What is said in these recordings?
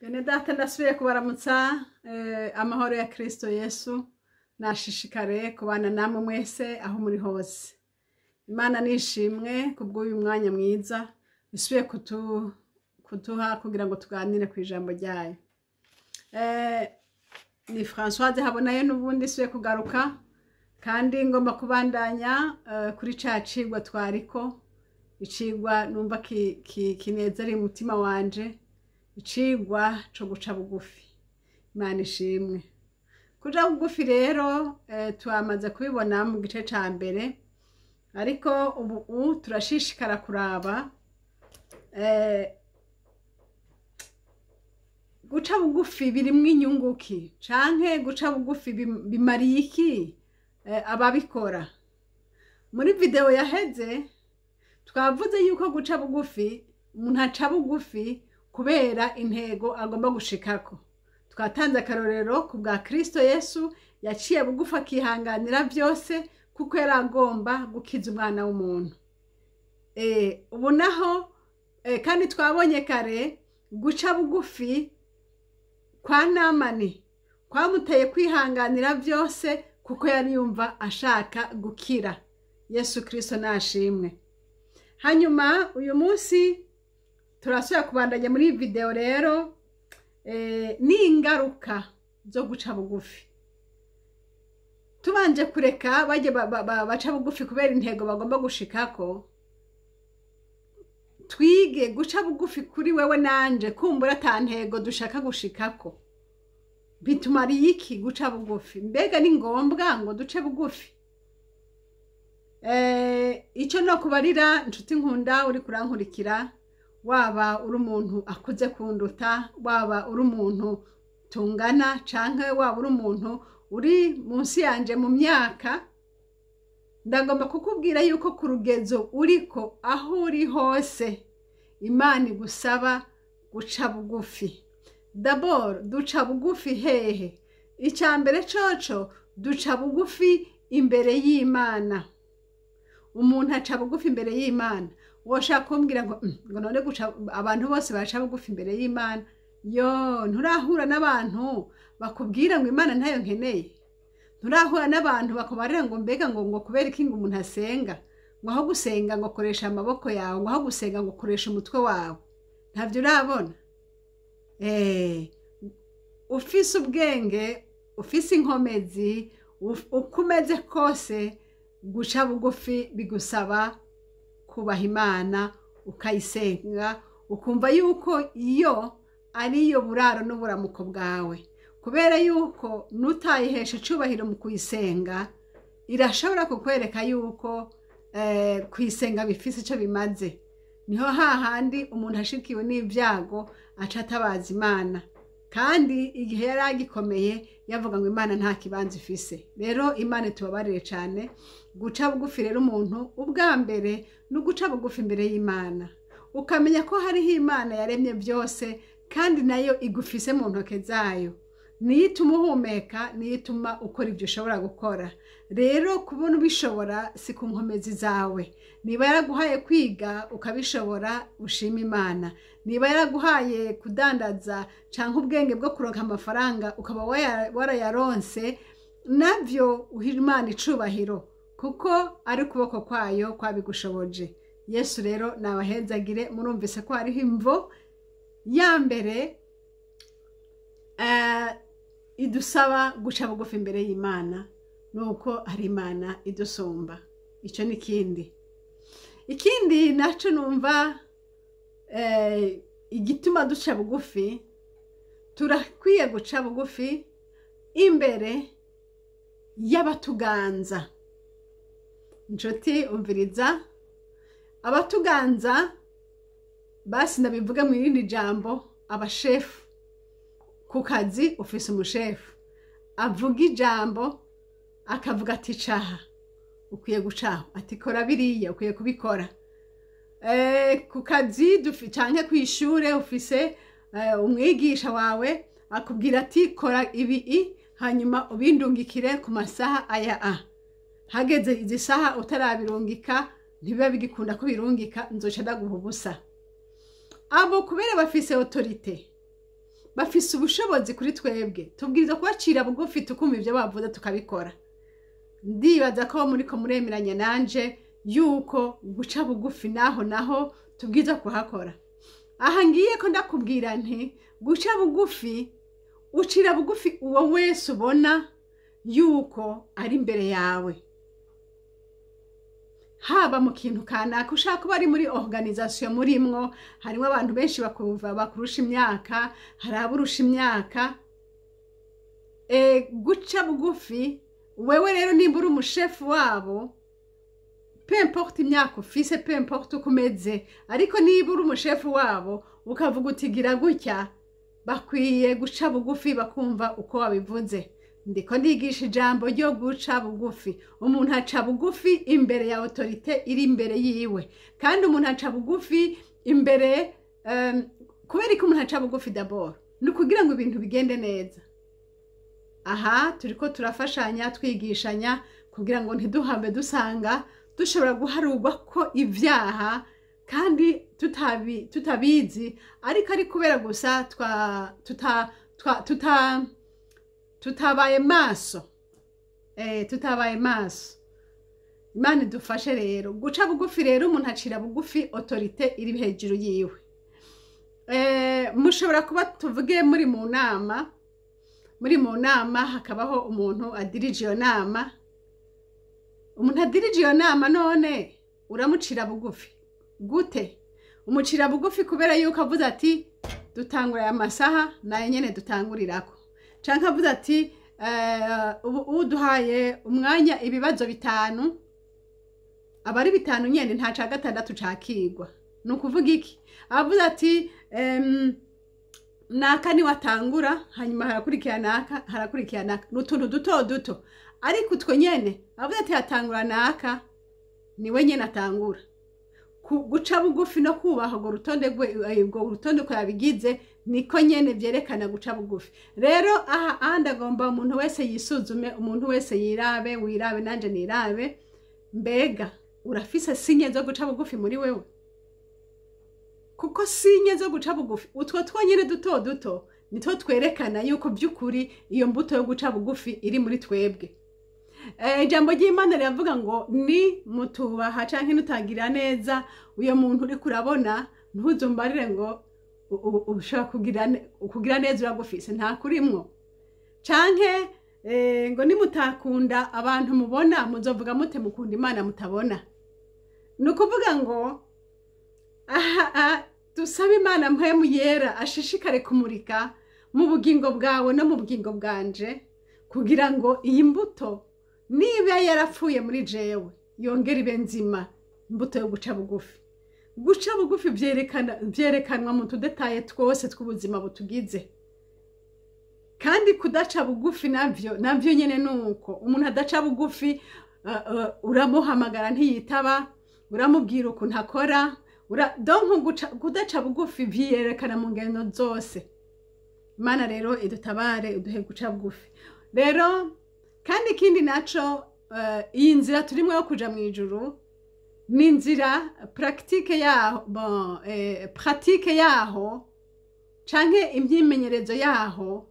Bene data ndasubiye kubaramutsa amahoro ya Kristo Yesu nashishikare kubana namwe mwese aho muri hose. Imana nishimwe kubw'uyu mwanya mwiza isubiye kutuha kugira ngo tuganire ku ijambo ryayo. Ni Françoise Habonaye n'ubundi isubiye kugaruka kandi ngomba kubandanya kuri ca cigwa twariko, icigwa numva kinezera umutima wanje, icigwa co guca bugufi. Imana ishimwe. Kuja bugufi rero twamaze kubibona mu gice ca mbere, ariko ubu turashishikara kuraba guca bugufi birimwo inyunguki canke guca bugufi bimariye iki ababikora. Muri video yaheze twavuze yuko guca bugufi umuntu aca bugufi kubera intego agomba gushikako. Twatanze akarorero ku bwa Kristo Yesu yaciye bugufi akihanganira byose kuko yari agomba gukiza umwana w'umuntu. Ubu naho kandi twabonye kare guca bugufi kwa Namani kwamuteye kwihanganira byose kuko yari yumva ashaka gukira. Yesu Kristo nashimwe. Hanyuma uyu munsi turasubira kubandanya muri video rero ni ingaruka zo guca bugufi. Tubanje kureka baje baca bugufi kubera intego bagomba gushikako, twige guca bugufi kuri wewe nanje kumbura ata ntego dushaka gushikako. Bitumariye iki guca bugufi? Mbega ni ngombwa ngo duce bugufi? Ico no kubarira nshuti nkunda uri kurankurikira, waba uri umuntu akuze kunduta, waba uri umuntu tungana, canke waba uri umuntu uri munsi yanje mu myaka, ndagomba kukubwira yuko ku rugezo uriko aho uri hose Imana igusaba guca bugufi. D'abord duca bugufi hehe? Icambere coco duca bugufi imbere y'Imana. Umuntu aca bugufi imbere y'Imana. Woshaka kumbwira ngo none guca abantu bose baca bugufi imbere y'Imana? Yo, nturahura n'abantu bakubwira ngo Imana ntayo nkeneye. Nturahura n'abantu bakubarira ngo mbega ngo kubera iki ngo umuntu asenga, ngo aho gusenga ngo koresha amaboko yawe, ngo aho gusenga ngo koresha umutwe wawe. Ntavyo urabona? Ufise ubwenge, ufise inkomezi, ukumeze kose, guca bugufi bigusaba kubaha Imana, ukayisenga, ukumva yuko iyo ariyo buraro n'uburamuko bwawe. Kubera yuko nutayihesha icubahiro mu kuyisenga, irashobora kukwereka yuko kuyisenga bifise ico bimaze. Niho hahandi umuntu ashikiwe n'ivyago aca atabaza Imana, kandi igihe yari agikomeye yavuga ngo Imana nta kibanza ifise. Rero Imana itubabarire cane. Guca bugufi rero umuntu ubwa mbere n'uguca bugufi imbere y'Imana, ukamenya ko hariho Imana yaremye byose kandi nayo igufise mu ntoke zayo. Niyo ituma uhumeka, niyo ituma ukora ibyo ushobora gukora. Rero kubona ubishobora si ku nkomezi zawe. Niba yaraguhaye kwiga ukabishobora, ushima Imana. Niba yaraguhaye kudandaza canke ubwenge bwo kuronka amafaranga ukaba warayaronse, navyo uha Imana icubahiro kuko ari ukuboko kwayo kwabigushoboje. Yesu rero nabahezagire. Murumvise ko hariho imvo ya mbere idusaba guca bugufi imbere y'Imana, nuko ari Imana idusumba. Ico ni ikindi naco numva igituma duca bugufi. Turakwiye guca bugufi imbere y'abatuganza. Nshuti umviriza, abatuganza basi ndabivuga mu yindi jambo, abashefu. Ku kazi ufise umushefu avuga ijambo akavuga ati caha ukwiye gucaho, ati kora biriya ukwiye kubikora. Ku kazi canke kw'ishure ufise umwigisha wawe akubwira ati kora ibi hanyuma ubindungikire ku masaha aya. Hageze izi saha utarabirungika ntibiba bigikunda kubirungika, nzoca ndaguha ubusa. Abo kubera bafise autorite bafise ubushobozi kuri twebwe tubwirizwa kubacira bugufi tukumva ibyo bavuze tukabikora. Ndibaza ko muriko muremeranya nanje yuko guca bugufi naho tubwirizwa kuhakora. Aha ngiye ko ndakubwira nti guca bugufi ucira bugufi uwo wese ubona yuko ari imbere yawe, haba mu kintu kanaka ushaka kuba ari muri organisation murimwo, harimo abantu benshi bakurusha imyaka, hari aburusha imyaka. Guca bugufi wewe rero nimba uri umushefu wabo, peu importe imyaka ufise, peu importe uko umeze, ariko niba uri umushefu wabo ukavuga utigira gutya, bakwiye guca bugufi bakumva uko wabivuze. Ndiko ndigisha ijambo ryo guca bugufi. Umuntu aca bugufi imbere ya autorite iri imbere yiwe, kandi umuntu aca bugufi imbere kubera ko umuntu aca bugufi d'abord ni kugira ngo ibintu bigende neza. Aha turiko turafashanya twigishanya kugira ngo ntiduhambe dusanga dushobora guharurwa ko ivyaha kandi tutabizi, ariko ari kubera gusa tutabaye maso. Tutabaye maso. Imana idufashe rero. Guca bugufi rero umuntu acira bugufi autorite iri hejuru yiwe. Mushobora kuba tuvuge muri mu nama hakabaho umuntu adirije iyo nama. Umuntu adirije iyo nama none uramucira bugufi gute? Umucira bugufi kubera yuko avuze ati dutangura aya masaha naye nyene dutangurirako, canke avuze ati uduhaye umwanya ibibazo 5, abari 5 nyene nta ca gatandatu cakigwa. Nukuvuga iki? Avuze ati naka ni watangura hanyuma harakurikira naka n'utuntu duto, ariko utwo nyene avuze ati hatangura naka niwe nyene atangura. Guca bugufi no kubaha urwo rutonde ko yabigize niko nyene vyerekana guca bugufi. Rero aha ndagomba umuntu wese yisuzume, umuntu wese yirabe, wirabe nanje nirabe, mbega urafise sinye zo guca bugufi muri wewe? Kuko sinye zo guca bugufi utwo twonyene duto nitwo twerekana yuko by'ukuri iyo mbuto yo guca bugufi iri muri twebwe. Ijambo ry'Imana riravuga ngo ni mutubaha canke nutagira neza uyo muntu uri kurabona, ntuzumbarire ngo ushaka kugira neza uragufise, nta kurimwo. Canke ngo nimutakunda abantu mubona muzovuga mute mukunda Imana mutabona. Nukuvuga ngo dusaba Imana mpwemu yera ashishikare kumurika mu bugingo bwawe no mu bugingo bwanje, kugira ngo iyi mbuto niba yarapfuye muri jewe yongera ibe nzima, imbuto yo guca bugufi. Guca bugufi vyerekanwa mu tudetaye twose tw'ubuzima butugize, kandi kudaca bugufi navyo nyene nuko. Umuntu adaca bugufi uramuhamagara ntiyitaba, uramubwira ukuntu akora, donc kudaca bugufi vyerekana mu ngendo zose. Imana rero idutabare uduhe guca bugufi. Rero kandi ikindi naco, iyi nzira turimwe yo kuja mu ijuru ni inzira praktike yaho canke imyimenyerezo yaho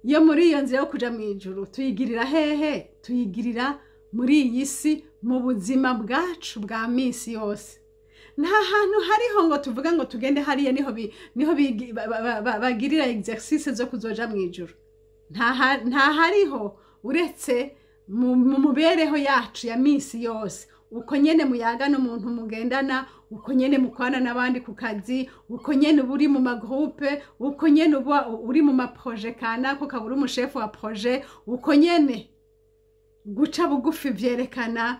yo muri iyo nzira yo kuja mu ijuru tuyigirira hehe? Tuyigirira muri iyi si mu buzima bwacu bwa misi yose. Nta hantu hariho ngo tuvuga ngo tugende hariya niho bagirira exercice zo kuzoja mu ijuru. Nta hariho uretse mu mubereho yacu ya misi yose. Uko nyene muyaga n'umuntu mugendana, uko nyene mukwana n'abandi ku kazi, uko nyene uri mu magroupe, uko nyene uri mu maproje kanaka ukabura umushefu wa proje, uko nyene guca bugufi vyerekana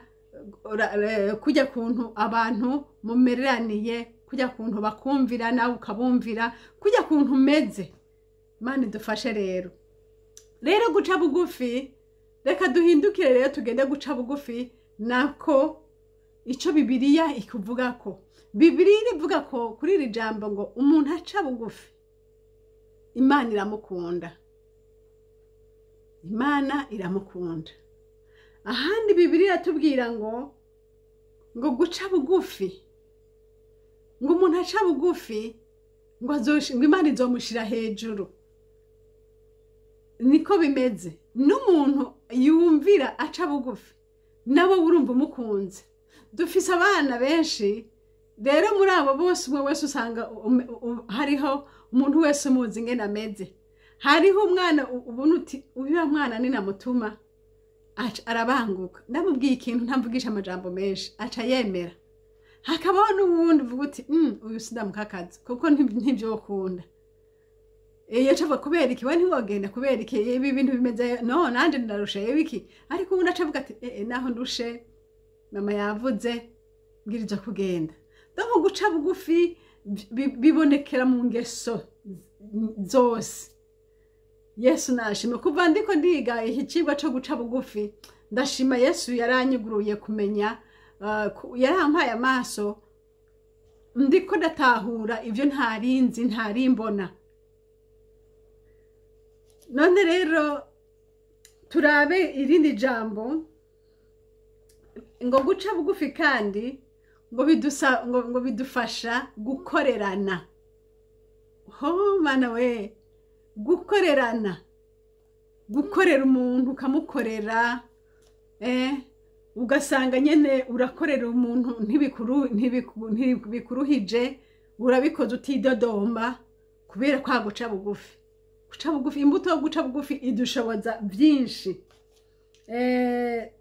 kujya kuntu abantu mumereraniye, kujya kuntu bakumvira nawe ukabumvira, kujya kuntu umeze. Imana idufashe rero. Rero guca bugufi, reka duhindukire rero tugende guca bugufi nako ico Bibiliya ikuvuga ko. Bibiliya ivuga ko kuri iri jambo ngo umuntu aca bugufi Imana iramukunda. Imana iramukunda. Ahandi Bibiliya tubwira ngo guca bugufi, ngo umuntu aca bugufi ngo Imana izomushira hejuru. Niko bimeze n'umuntu yumvira aca bugufi nabo urumva umukunze. Dufise abana benshi rero, muri abo bose umwe wese usanga hariho umuntu wese umuzi ingene ameze. Hariho umwana ubona uti uyu mwana ni namutuma arabanguka, ndamubwiye ikintu ntamvugisha amajambo menshi aca yemera. Hakabaho n'uwundi uvuga uti uyu sindamukakazi kuko ntibyo ukunda. Yacavuga kubera iki we ntiwogenda kubera iki ibi bintu bimeze no nanje ndarusha ibiki, ariko ubundi acavuga ati naho ndushe mama yavuze mbwiriza kugenda. Ndako guca bugufi bibonekera mu ngeso zose. Yesu nashima kuva ndiko ndiga iki cigwa cyo guca bugufi, ndashima Yesu yaranyuguruye kumenya, yarampaye amaso ndiko ndatahura ivyo ntarinzi ntarimbona. None rero turabe irindi jambo ngo guca bugufi kandi ngo bidufasha gukorerana. Mana we, gukorerana, gukorera umuntu ukamukorera, ugasanga nyene urakorera umuntu ntibikuruhije, urabikoze utidodomba kubera kwa guca bugufi. Guca bugufi, imbuto yo guca bugufi idushoboza byinshi.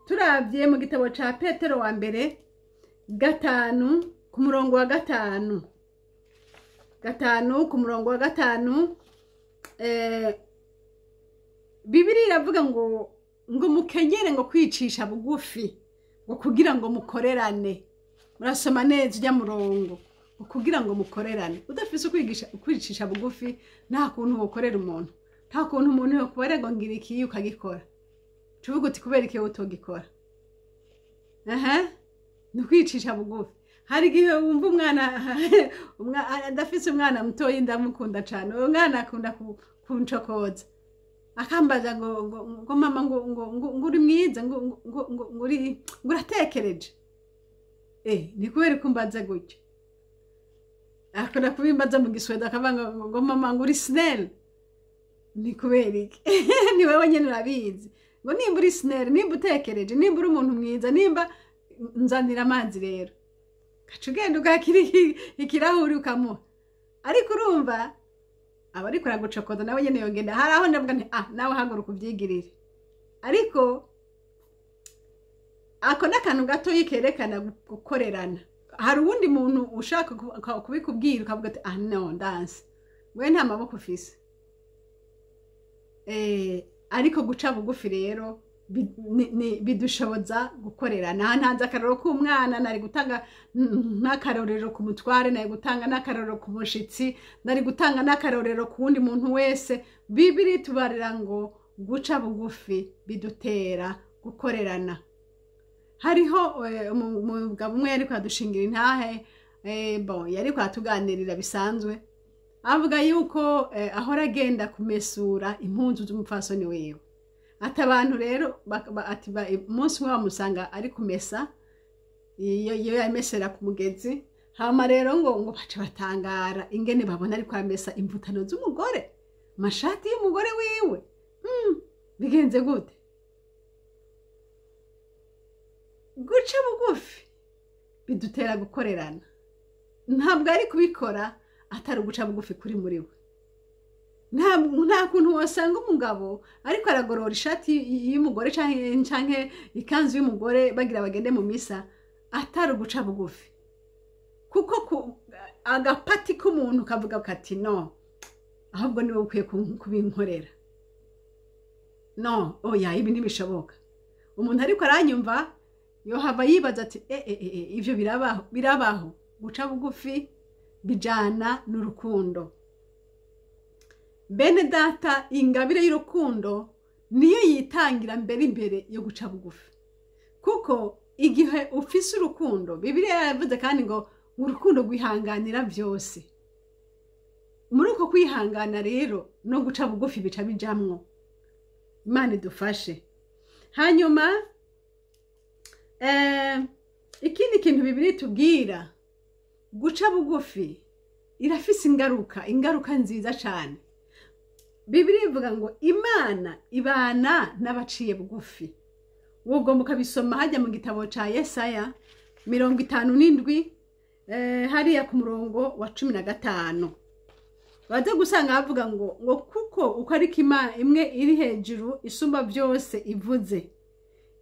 Turavye mu gitabo ca Petero wa mbere 5 ku murongo wa 5, 5 ku murongo wa 5, Bibiri iravuga ngo mukenyere ngo kwicisha bugufi ngo kugira ngo mukorerane. Murasoma neza ujya murongo kugira ngo mukorerane. Udafise kwicisha bugufi nta kuntu ukorera umuntu, nta kuntu umuntu yokubare ngo ngira iki ukagikora. Tuvuga uti kubera iki utogikora. Ni kwicisha bugufi. Hari igihe wumva umwana adafise umwana mutoyi ndamukunda cyane, uwo mwana akunda kuncokoza akambaza ngo mama ngo uri mwiza ngo uratekereje. Ni kubera kumbaza gutyo. Akora kubimbaza mu Giswahili akavanga ngo mama ngo uri snell. Ni kubera iki? Ni wewe nyene urabizi ngo nimba uri snell, nimba utekereje, nimba uri umuntu mwiza, nimba nzanira amazi rero kacugenda ugakiri ikirahuri ukamuha. Ariko urumva aba ariko aragucokoza nawe nyene yongenda haraho ndavuga nti nawe haguruka ubyigirire. Ariko ako nakantu gato yikerekana gukorerana. Hari uwundi muntu ushaka kubikubwira ukavuga ati no dance we nta maboko ufise. Ariko guca bugufi rero bidushoboza gukorerana. Ntanze akarorero k'umwana, nari gutanga n'akarorero ku mutware, nari gutanga n'akarorero ku mushitsi, nari gutanga n'akarorero ku wundi muntu wese. Bibiri tubarira ngo guca bugufi bidutera gukorerana. Hariho umugabo umwe yari kwadushingira intahe, yari kwatuganirira bisanzwe, avuga yuko ahora agenda kumesura impunzu z'umupfasoni wiwe. Ati abantu rero ati umunsi umwe bamusanga ari kumesa iyo yamesera ku mugezi. Hama rero ngo baca batangara ingene babona ariko amesa imvutano z'umugore, amashati y'umugore wiwe. Bigenze gute? Guca bugufi bidutera gukorerana. Ntabwo ari kubikora atari guca bugufi kuri muri we. Nta kuntu wasanga umugabo ariko aragorora ishati y'umugore canke ikanzu y'umugore bagira bagende mu misa atari guca bugufi. Kuko agapati k'umuntu kavuga kati no, ahubwo niwe ukwiye kubinkorera. No, oya ibi ntibishoboka. Umuntu ariko aranyumva yohava yibaza ati ivyo birabaho. Guca bugufi bijana n'urukundo. Bene data, ingabire y'urukundo niyo yitangira imbere yo guca bugufi. Kuko igihe ufise urukundo, Bibiliya yavuze kandi ngo urukundo rwihanganira byose. Muri uko kwihangana rero no guca bugufi bica bijamwo. Imana idufashe. Hanyuma ikindi kintu Bibiliya tubwira, guca bugufi irafise ingaruka nziza cyane. Bibiliya ivuga ngo Imana ibana n'abaciye bugufi. Ubwo mukabisoma hajya mu gitabo ca Yesaya 57 hariya ku murongo wa 15. Baze gusanga havuga ngo kuko uko ari Imana imwe iri hejuru isumba byose ivuze,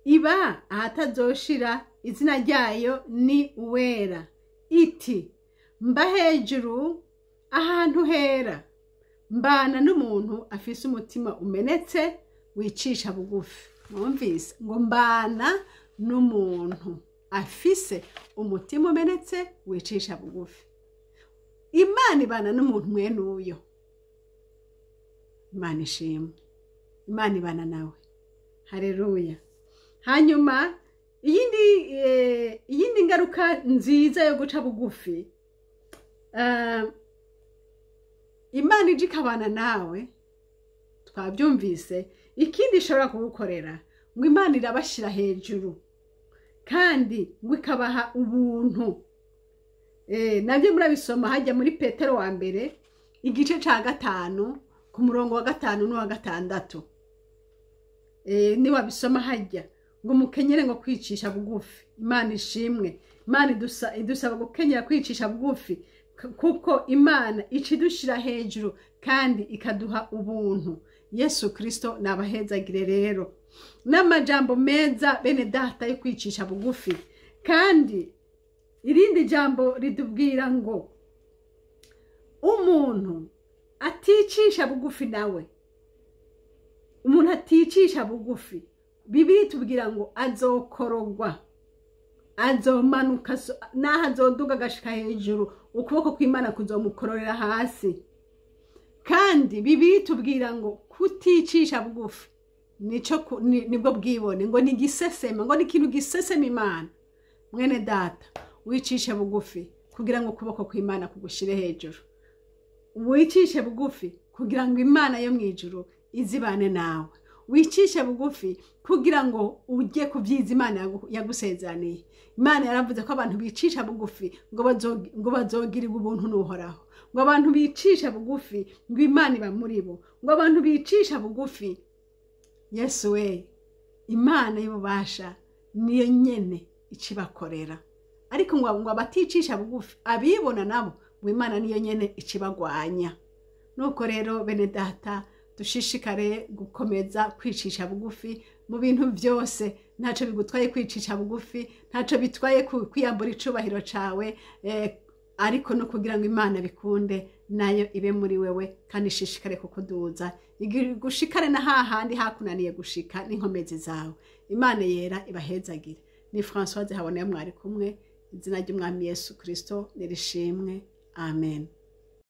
iba ahatazoshira, izina ryayo ni uwera, iti mba hejuru ahantu hera, mbana n'umuntu afise umutima umenetse wicisha bugufi. Mwumvise ngo mbana n'umuntu afise umutima umenetse wicisha bugufi. Imana ibana n'umuntu mwene uyo. Imana ishimwe. Imana ibana nawe. Haleluya. Hanyuma iyindi ngaruka nziza yo guca bugufi, Imana ije ikabana nawe, twabyumvise. Ikindi ishobora kugukorera ngo Imana irabashira hejuru kandi ngo ikabaha ubuntu. Nabyo murabisoma hajya muri Petero wa mbere igice ca 5 ku murongo wa 5 n'uwa 6. Ni wabisoma hajya ngo mukenyere ngo kwicisha bugufi. Imana ishimwe. Imana idusaba gukenyera kwicisha bugufi kuko Imana ikidushira hejuru kandi ikaduha ubuntu. Yesu Kristo nabahezagire rero. N'amajambo meza bene data yo kwicisha bugufi. Kandi irindi jambo ridubwira ngo umuntu aticisha bugufi nawe, umuntu aticisha bugufi, Bibiliya itubwira ngo azokorogwa, azomanuka, naho azoduga agashika hejuru, ukuboko kw'Imana kuzomukororera hasi. Kandi Bibiliya itubwira ngo kuticisha bugufi nibwo bwibone, ngo ni gisesema, ngo ni ikintu gisesema Imana. Mwene data, wicishe bugufi kugira ngo ukuboko kw'Imana kugushire hejuru. Wicishe bugufi kugira ngo Imana yo mwijuru izibane nawe. Wicishe bugufi kugira ngo ujye kubyiza Imana yagusezeraniye. Imana yaravuze ko abantu bicisha bugufi ngo bazogirirwa ubuntu n'Uhoraho. Ngo abantu bicisha bugufi ngo Imana iba muri bo. Ngo abantu bicisha bugufi, Yesu we, Imana y'ububasha niyo nyene ikibakorera. Ariko ngo abaticisha bugufi, abibona nabo, ngo Imana niyo nyene ikibagwanya. Nuko rero bene data, dushishikare gukomeza kwicisha bugufi mu bintu byose. Ntaco bigutwaye kwicisha bugufi, ntaco bitwaye kwiyambura icubahiro cawe, ariko no kugira ngo Imana bikunde nayo ibe muri wewe kandi ishishikare kukuduza, gushikare na hahandi hakunaniye gushika n'inkomezi zawe. Imana yera ibahezagire. Ni Françoise Haboneye mwari kumwe. Izina ry'Umwami Yesu Kristo nirishimwe. Amen.